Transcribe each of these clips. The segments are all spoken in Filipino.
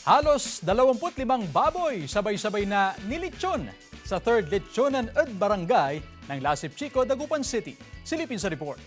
Halos 25 baboy sabay-sabay na nilitsyon sa 3rd Lechonan at Barangay ng Lasip Chico, Dagupan City. Silipin sa report.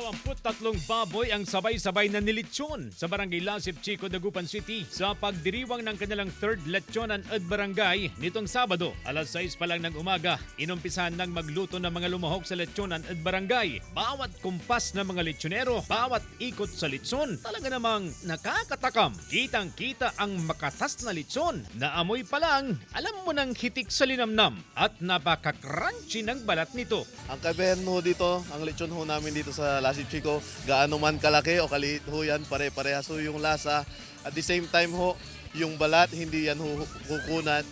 23 baboy ang sabay-sabay na nilitsyon sa Barangay Lasip Chico, Dagupan City sa pagdiriwang ng kanilang 3rd Lechonan at Barangay nitong Sabado. Alas 6 pa lang ng umaga, inumpisahan ng magluto ng mga lumahok sa Lechonan at Barangay. Bawat kumpas ng mga lechonero, bawat ikot sa litson, talaga namang nakakatakam. Kitang-kita ang makatas na litson na amoy pa lang, alam mo nang hitik sa linamnam at napaka-crunchy ng balat nito. Ang kabayan ho dito, ang lechon ho namin dito sa Lasip Chico, gaano man kalaki o kaliit ho yan, pare-parehas ho yung lasa. At the same time ho, yung balat, hindi yan kukunat.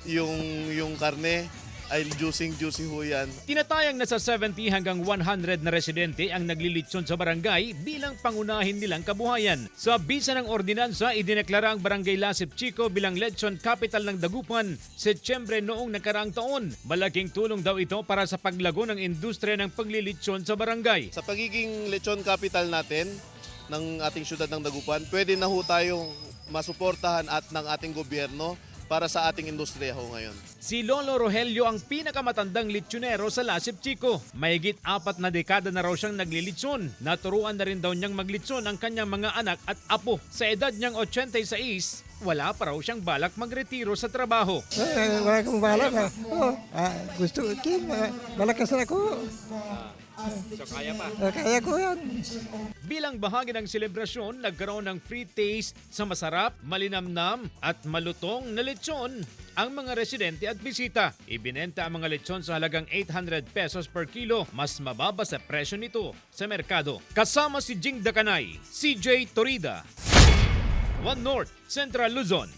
Yung karne ay juicy ho yan. Tinatayang nasa 70 hanggang 100 na residente ang naglilitsyon sa barangay bilang pangunahin nilang kabuhayan. Sa bisa ng ordinansa, idineklara ang Barangay Lasip Chico bilang lechon capital ng Dagupan, Setyembre noong nakaraang taon. Malaking tulong daw ito para sa paglago ng industriya ng paglilitsyon sa barangay. Sa pagiging lechon capital natin, ng ating syudad ng Dagupan, pwede na ho tayong masuportahan at ng ating gobyerno para sa ating industriya ho ngayon. Si Lolo Rogelio ang pinakamatandang litsonero sa Lasip Chico. Mahigit 4 na dekada na raw siyang naglilitson. Naturuan na rin daw niyang maglitson ang kanyang mga anak at apo. Sa edad niyang 86, wala pa raw siyang balak magretiro sa trabaho. Wala kang balak. Gusto ko, malakas na ako. So kaya pa? Kaya ko yan. Bilang bahagi ng selebrasyon, nagkaroon ng free taste sa masarap, malinamnam at malutong na lechon ang mga residente at bisita. Ibinenta ang mga lechon sa halagang 800 pesos per kilo, mas mababa sa presyo nito sa merkado. Kasama si Jing Dakanay, CJ Torida, One North, Central Luzon.